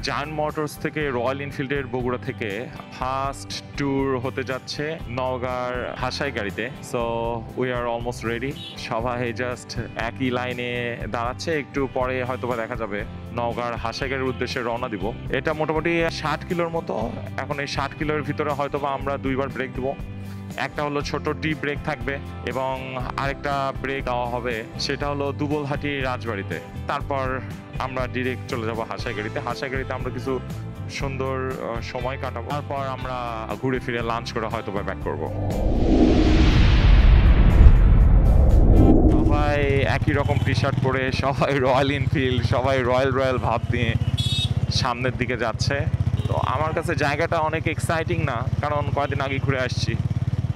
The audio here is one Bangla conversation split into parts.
জায়ান্ট মোটরস থেকে রয়্যাল এনফিল্ডের বগুড়া থেকে ফার্স্ট ট্যুর হতে যাচ্ছে নওগাঁর হাসাই গাড়িতে। So we are almost ready. সবাই জাস্ট একই লাইনে দাঁড়াচ্ছে, একটু পরে হয়তোবা দেখা যাবে নওগাঁর হাসাই গাড়ির উদ্দেশ্যে রওনা দিব। এটা মোটামুটি 60 কিলোর মতো। এখন এই 60 কিলোর ভিতরে হয়তোবা আমরা দুইবার ব্রেক দিব। একটা হলো ছোট টি ব্রেক থাকবে এবং আরেকটা ব্রেক দেওয়া হবে, সেটা হলো দুবলহাটি রাজবাড়িতে। তারপর আমরা ডিরেক্ট চলে যাব হাসাই গাড়িতে। হাসাই গাড়িতে আমরা কিছু সুন্দর সময় কাটাবো, তারপর আমরা ঘুরে ফিরে লাঞ্চ করে হয়তো বা ব্যাক করবো। সবাই একই রকম টি শার্ট পরে, সবাই রয়্যাল এনফিল্ড, সবাই রয়্যাল ভাব নিয়ে সামনের দিকে যাচ্ছে। তো আমার কাছে জায়গাটা অনেক এক্সাইটিং না, কারণ কয়েকদিন আগে ঘুরে আসছি,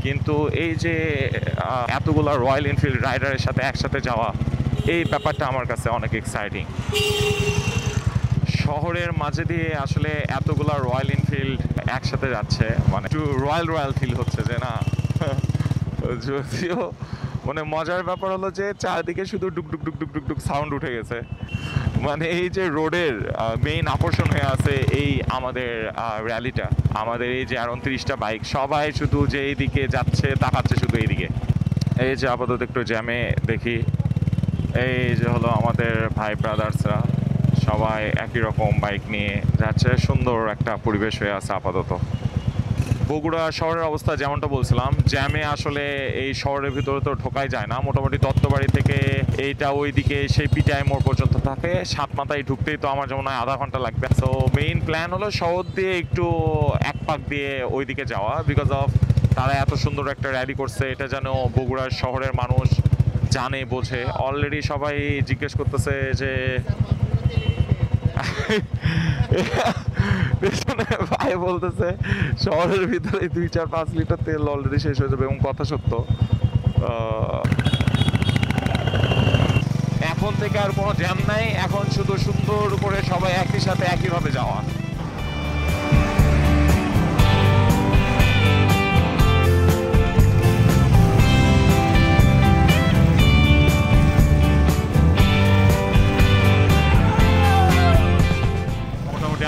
কিন্তু এই যে এতগুলো রয়্যাল এনফিল্ড রাইডারের সাথে একসাথে যাওয়া, এই ব্যাপারটা আমার কাছে অনেক এক্সাইটিং। শহরের মাঝে দিয়ে আসলে এতগুলা রয়্যাল এনফিল্ড একসাথে যাচ্ছে, মানে একটু রয়্যাল ফিল হচ্ছে যে না। যদিও মানে মজার ব্যাপার হলো যে চারদিকে শুধু ডুক ডুক ডুক ডুক ডুক ডুক সাউন্ড উঠে গেছে। মানে এই যে রোডের মেইন আকর্ষণ হয়ে আছে এই আমাদের র্যালিটা, আমাদের এই যে 29টা বাইক, সবাই শুধু যে এইদিকে যাচ্ছে তাকাচ্ছে শুধু এইদিকে। এই যে আপাতত একটু জ্যামে দেখি, এই যে হলো আমাদের ভাই ব্রাদার্সরা সবাই একই রকম বাইক নিয়ে যাচ্ছে। সুন্দর একটা পরিবেশ হয়ে আছে আপাতত। বগুড়া শহরের অবস্থা যেমনটা বলছিলাম, জ্যামে আসলে এই শহরের ভিতরে তো ঢোকাই যায় না। মোটামুটি দত্তবাড়ি থেকে এইটা ওইদিকে সেই পিটাই মোড় পর্যন্ত থাকে। সাতমাথায় ঢুকতেই তো আমার যেমন আধা ঘন্টা লাগবে। সো মেইন প্ল্যান হলো শহর দিয়ে একটু এক পাক দিয়ে ওইদিকে যাওয়া, বিকজ অফ তারা এত সুন্দর একটা র্যালি করছে, এটা যেন বগুড়ার শহরের মানুষ জানে বোঝে। অলরেডি সবাই জিজ্ঞেস করতেছে যে পেছনে ভাই বলতেছে শহরের ভিতরে 2-4-5 লিটার তেল অলরেডি শেষ হয়ে যাবে, এবং কথা সত্য। এখন থেকে আর কোনো জ্যাম নাই, এখন শুধু সুন্দর করে সবাই একই সাথে একইভাবে যাওয়া।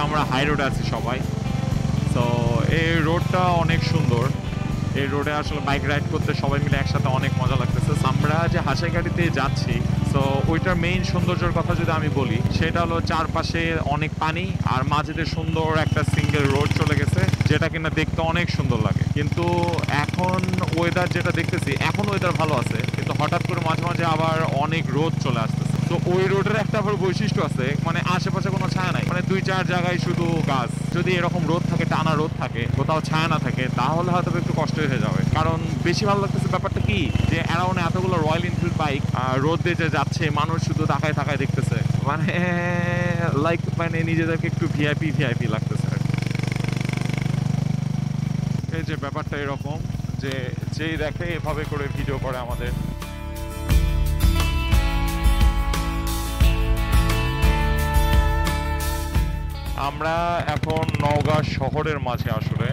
আমরা হাই রোডে আছি সবাই। তো এই রোডটা অনেক সুন্দর। এই রোডে আসলে বাইক রাইড করতে সবাই মিলে একসাথে অনেক মজা লাগতেছে। আমরা যে হাসাই গাড়িতে যাচ্ছি, তো ওইটার মেইন সৌন্দর্যের কথা যদি আমি বলি, সেটা হলো চারপাশে অনেক পানি আর মাঝেতে সুন্দর একটা সিঙ্গেল রোড চলে গেছে, যেটা কিনা দেখতে অনেক সুন্দর লাগে। কিন্তু এখন ওয়েদার যেটা দেখতেছি, এখন ওয়েদার ভালো আছে, কিন্তু হঠাৎ করে মাঝে মাঝে আবার অনেক রোদ চলে আসতেছে। তো ওই রোডের একটা আবার বৈশিষ্ট্য আছে, মানে আশেপাশে কোনো ছায়া নাই, মানে 2-4 জায়গায় শুধু গাছ। যদি এরকম রোদ থাকে, টানা রোদ থাকে, কোথাও ছায়া না থাকে, তাহলে হয়তো একটু কষ্ট হয়ে যাবে। কারণ বেশি ভালো লাগতেছে ব্যাপারটা কি, যে অ্যারাউন্ড এতগুলো রয়্যাল এনফিল্ড বাইক রোদ দিয়ে যে যাচ্ছে, মানুষ শুধু তাকায় তাকায় দেখতেছে, মানে লাইক মানে নিজেদেরকে একটু ভিআইপি লাগতেছে। এই যে ব্যাপারটা এরকম যে যেই দেখে এভাবে করে ভিডিও করে আমাদের। আমরা এখন নওগাঁ শহরের মাঝে আসলে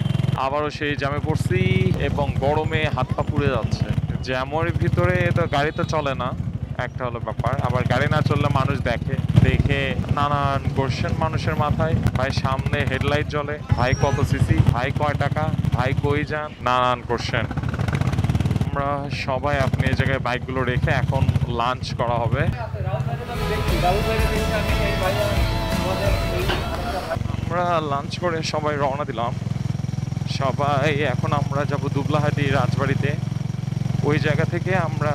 আবারও সেই জ্যামে পড়ছি, এবং গরমে হাত পা পুড়ে যাচ্ছে। জ্যামের ভিতরে তো গাড়ি তো চলে না, একটা হলো ব্যাপার। আবার গাড়ি না চললে মানুষ দেখে নানান কোশ্চেন মানুষের মাথায়। ভাই সামনে হেডলাইট জ্বলে, ভাই কত সিসি, ভাই কয় টাকা, ভাই কই যান, নানান কোশ্চেন। আমরা সবাই আপনি এই জায়গায় বাইকগুলো রেখে এখন লাঞ্চ করা হবে। আমরা লাঞ্চ করে সবাই রওনা দিলাম। সবাই এখন আমরা যাব দুবলাহাটি রাজবাড়িতে। ওই জায়গা থেকে আমরা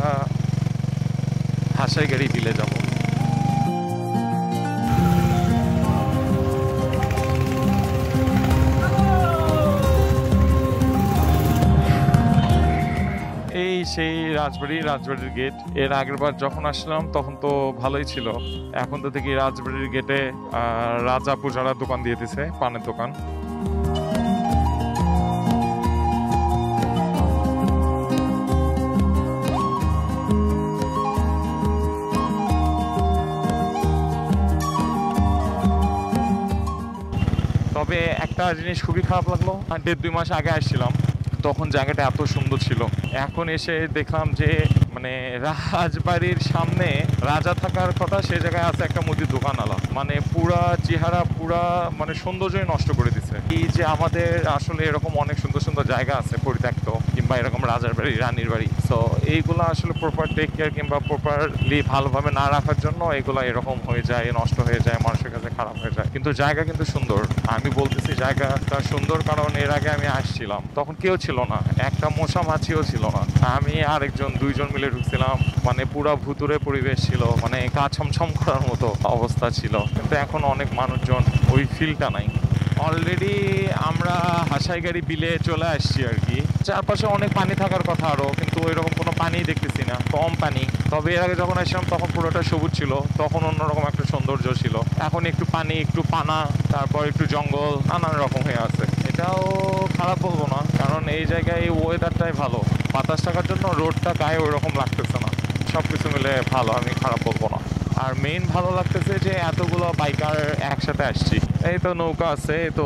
হাসাই গাড়ি বিলে যাব। এই সেই রাজবাড়ির গেট। এর আগের বার যখন আসলাম তখন তো ভালোই ছিল, এখন তো দেখি রাজবাড়ির গেটে রাজা পূজারা দোকান দিয়ে দিছে, পানের দোকান। তবে একটা জিনিস খুবই খারাপ লাগলো, 1.5-2 মাস আগে আসছিলাম, তখন জায়গাটা এত সুন্দর ছিল। এখন এসে দেখলাম যে মানে রাজবাড়ির সামনে রাজা থাকার কথা, সে জায়গায় আছে একটা মুদির দোকানওয়ালা। মানে পুরা চেহারা পুরা মানে সৌন্দর্যই নষ্ট করে দিছে। এই যে আমাদের আসলে এরকম অনেক সুন্দর সুন্দর জায়গা আছে পরিত্যক্ত, কিংবা এরকম রাজার বাড়ি, রানীর বাড়ি, সো এইগুলো আসলে প্রপার টেক কেয়ার কিংবা প্রপারলি ভালোভাবে না রাখার জন্য এগুলো এরকম হয়ে যায়, নষ্ট হয়ে যায়, মানুষের কাছে খারাপ হয়ে যায়। কিন্তু জায়গা কিন্তু সুন্দর। আমি বলতেছি জায়গাটা সুন্দর কারণ এর আগে আমি আসছিলাম, তখন কেউ ছিল না, একটা মশা মাছিও ছিল না। আমি আরেকজন, দুইজন মিলে ঢুকছিলাম। মানে পুরা ভুতুরে পরিবেশ ছিল, মানে গা ছমছম করার মতো অবস্থা ছিল। কিন্তু এখন অনেক মানুষজন, ওই ফিলটা নাই। অলরেডি আমরা হাসাইগাড়ি বিলে চলে আসছি আর কি। চারপাশে অনেক পানি থাকার কথা আরো, কিন্তু ওইরকম কোনো পানি দেখতেছি না, কম পানি। তবে এর আগে যখন আসলাম তখন পুরোটা সবুজ ছিল, তখন অন্যরকম একটা সৌন্দর্য ছিল। এখন একটু পানি, একটু পানা, তারপর একটু জঙ্গল, নানান রকম হয়ে আছে। এটাও খারাপ বলবো না, কারণ এই জায়গায় এই ওয়েদারটাই ভালো। বাতাস থাকার জন্য রোডটা গায়ে ওইরকম লাগতেছে না। সবকিছু মিলে ভালো, আমি খারাপ বলবো না। আর মেইন ভালো লাগতেছে যে এতগুলো বাইকার একসাথে আসছি। এই তো নৌকা আছে, তো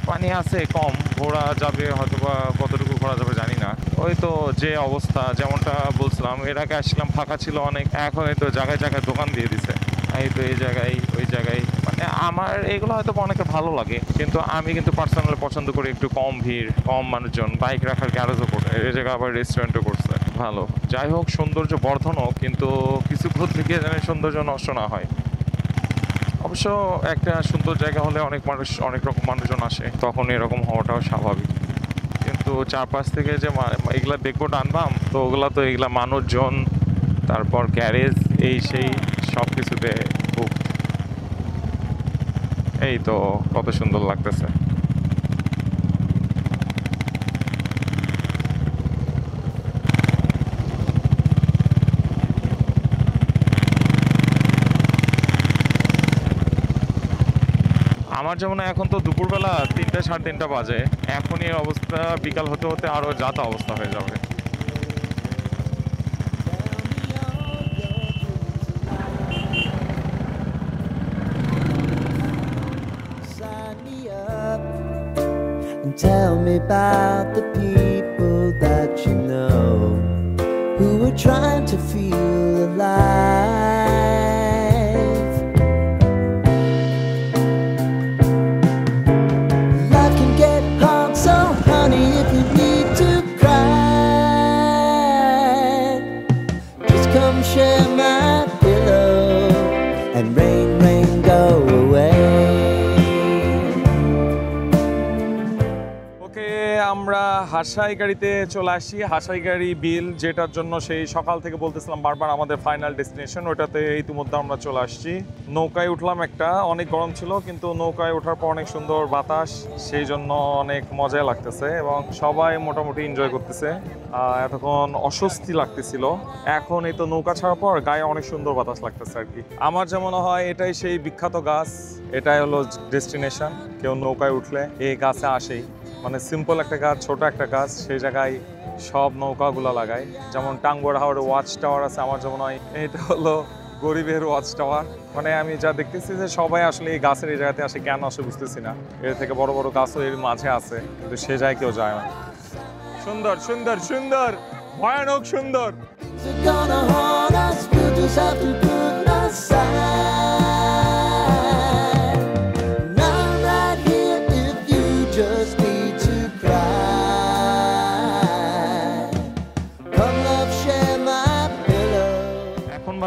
পানি আছে কম, ঘোরা যাবে হয়তো, বা কতটুকু ঘোরা যাবে জানি না। ওই তো যে অবস্থা, যেমনটা বলছিলাম, এর আগে আসলাম ফাঁকা ছিল অনেক, এখন এই তো জায়গায় জায়গায় দোকান দিয়ে দিছে। এই তো এই জায়গায় ওই জায়গায়, মানে আমার এগুলো হয়তো অনেকের ভালো লাগে, কিন্তু আমি কিন্তু পার্সোনালি পছন্দ করি একটু কম ভিড়, কম মানুষজন, বাইক রাখার গ্যারেজও করে, এই জায়গায় আবার রেস্টুরেন্টও করছে ভালো। যাই হোক, সৌন্দর্য বর্ধন হোক, কিন্তু কিছু থেকে যেন সৌন্দর্য নষ্ট না হয়। অবশ্য একটা সুন্দর জায়গা হলে অনেক মানুষ, অনেক রকম মানুষজন আসে, তখন এরকম হওয়াটাও স্বাভাবিক। কিন্তু চারপাশ থেকে যে এগুলা দেখবো টানবাম, তো ওগুলা তো এগুলা মানুষজন, তারপর গ্যারেজ, এই সেই সব কিছুতে খুব, এই তো কত সুন্দর লাগতেছে। আমার যেমন এখন তো দুপুরবেলা 3টা 3:30 বাজে, এখনই অবস্থা বিকাল হতে হতে আরো যাতা অবস্থা হয়ে যাবে। Tell me about the people that you know who are trying to feel alive. Life can get hard, so honey, if you need to cry, just come share my pillow and rain, rain, go away. আমরা হাসাইগাড়িতে চলে আসি, হাসাইগাড়ি বিল, যেটার জন্য সেই সকাল থেকে বলতেছিলাম বারবার আমাদের ফাইনাল ডেস্টিনেশন, ওটাতে ইতিমধ্যে আমরা চলে আসছি। নৌকায় উঠলাম একটা, অনেক গরম ছিল, কিন্তু নৌকায় ওঠার পর অনেক সুন্দর বাতাস, সেই জন্য অনেক মজা লাগতেছে এবং সবাই মোটামুটি এনজয় করতেছে। এতক্ষণ অস্বস্তি লাগতেছিল, এখন এই তো নৌকা ছাড়ার পর গায়ে অনেক সুন্দর বাতাস লাগতেছে আর কি। আমার যেমন হয় এটাই সেই বিখ্যাত গাছ, এটাই হলো ডেস্টিনেশন। কেউ নৌকায় উঠলে এই গাছে আসেই, মানে সিম্পল একটা গাছ, ছোট একটা গাছ, সেই জায়গায় সব নৌকাগুলো লাগায়। যেমন টাঙ্গুয়ার হাওড়ে ওয়াচ টাওয়ার আছে, আমার যেমন হয় এটা হলো গরিবের ওয়াচ টাওয়ার। মানে আমি যা দেখতেছি যে সবাই আসলে এই গাছের এই জায়গাতে আসে, কেন আসে বুঝতেছি না। এর থেকে বড় বড় গাছও এর মাঝে আছে, কিন্তু সে জায়গায় কেউ যায় না। সুন্দর সুন্দর সুন্দর, ভয়ানক সুন্দর।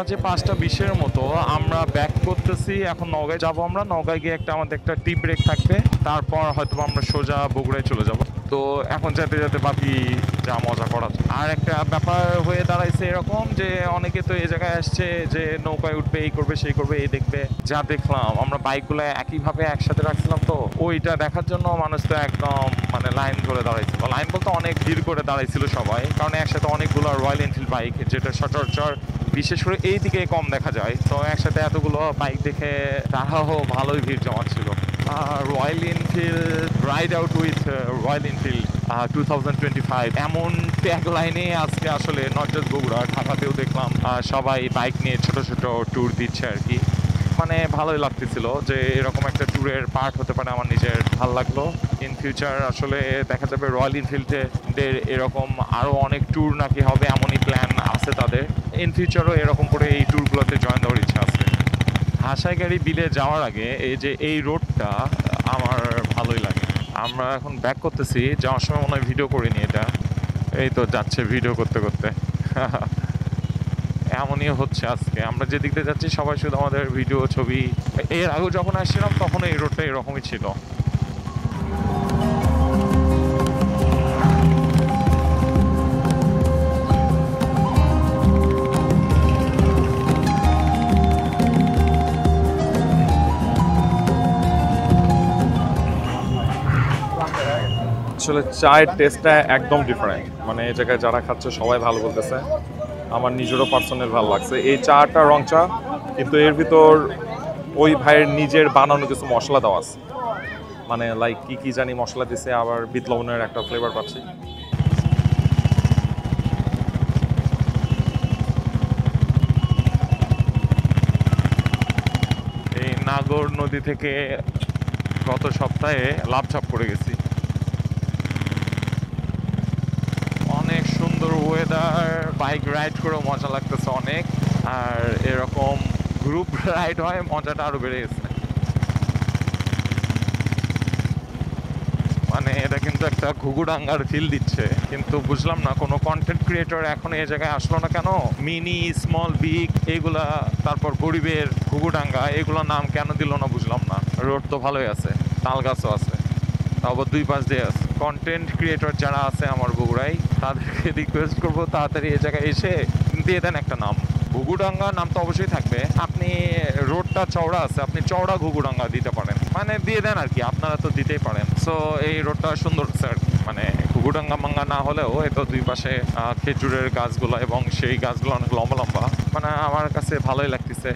বাজে 5:20 মতো, আমরা ব্যাক করতেছি এখন, নওগাঁয় যাব। আমরা নওগাঁয় গিয়ে আমাদের একটা টি ব্রেক থাকবে, তারপর হয়তো আমরা সোজা বগুড়ায় চলে যাব। তো এখন যেতে যেতে বাকি যা মজা করা। আর একটা ব্যাপার হয়ে দাঁড়াইছে এরকম যে অনেকে তো এই জায়গায় আসছে যে নৌকায় উঠবে, এই করবে সেই করবে, এই দেখবে। যা দেখলাম আমরা বাইকগুলো একইভাবে একসাথে রাখছিলাম, তো ওইটা দেখার জন্য মানুষ তো একদম মানে লাইন ধরে দাঁড়াইছিল। লাইন বলতে অনেক ভিড় করে দাঁড়াইছিল সবাই, কারণ একসাথে অনেকগুলো রয়্যাল এনফিল্ড বাইক, যেটা সচরাচর বিশেষ করে এই দিকে কম দেখা যায়। তো একসাথে এতগুলো বাইক দেখে তারাও ভালোই ভিড় জমাচ্ছিল। Royal Enfield ride out with Royal Enfield 2025 এমন ট্যাগ লাইনে আজকে আসলে নট জাস্ট বগুড়া, ঢাকাতেও দেখলাম সবাই বাইক নিয়ে ছোট ছোট ট্যুর দিচ্ছে আর কি। মানে ভালোই লাগতেছিল যে এরকম একটা ট্যুরের পার্ট হতে পারে, আমার নিজের ভালো লাগলো। ইন ফিউচার আসলে দেখা যাবে রয়্যাল এনফিল্ডের এরকম আরও অনেক ট্যুর নাকি হবে, এমনই প্ল্যান আছে তাদের। ইন ফিউচারও এরকম করে এই ট্যুরগুলোতে জয়েন দেওয়ার ইচ্ছা আছে। হাসাইগাড়ি বিলে যাওয়ার আগে এই যে এই রোডটা আমার ভালোই লাগে। আমরা এখন ব্যাক করতেছি, যাওয়ার সময় মনে হয় ভিডিও করিনি এটা, এই তো যাচ্ছে ভিডিও করতে করতে। এমনই হচ্ছে আজকে, আমরা যে দিক দিয়ে যাচ্ছি সবাই শুধু আমাদের ভিডিও ছবি। এর আগেও যখন আসছিলাম তখন এই রোডটা এরকমই ছিল। আসলে চায়ের টেস্টটা একদম ডিফারেন্ট, মানে এই জায়গায় যারা খাচ্ছে সবাই ভালো বলতেছে, আমার নিজেরও পার্সোনাল ভালো লাগছে। এই চাটা রং চা, কিন্তু এর ভিতর ওই ভাইয়ের নিজের বানানো কিছু মশলা দেওয়া আছে, মানে লাইক কি কি জানি মশলা দিছে, আবার বিট লবণের একটা ফ্লেভার পাচ্ছি। এই নাগর নদী থেকে গত সপ্তাহে লাভঝাপ করে গেছি। অনেক সুন্দর ওয়েদার, বাইক রাইড করে মজা লাগতেছে অনেক, আর এরকম গ্রুপ রাইড হয় মজাটা আরো বেড়ে গেছে। মানে এটা কিন্তু একটা ঘুঘুডাঙ্গার ফিল দিচ্ছে, কিন্তু বুঝলাম না কোনো কন্টেন্ট ক্রিয়েটর এখন এই জায়গায় আসলো না কেন। মিনি, স্মল, বিগ এগুলা, তারপর গরিবের ঘুঘুডাঙ্গা, এগুলোর নাম কেন দিল না বুঝলাম না। রোড তো ভালোই আছে, তাল গাছও আছে, তারপর দুই পাশ দিয়ে আছে। কন্টেন্ট ক্রিয়েটর যারা আছে আমার বগুড়ায়, তাদেরকে রিকোয়েস্ট করবো তাড়াতাড়ি এই জায়গায় এসে দিয়ে দেন একটা নাম। ঘুঘুডাঙ্গা নাম তো অবশ্যই থাকবে, আপনি রোডটা চওড়া আছে, আপনি চওড়া ঘুঘুডাঙ্গা দিতে পারেন, মানে দিয়ে দেন আর কি, আপনারা তো দিতেই পারেন। সো এই রোডটা সুন্দর স্যার, মানে ঘুঘুডাঙ্গা মাঙ্গা না হলেও এতো দুই পাশে খেজুরের গাছগুলো, এবং সেই গাছগুলো অনেক লম্বা লম্বা, মানে আমার কাছে ভালোই লাগতেছে।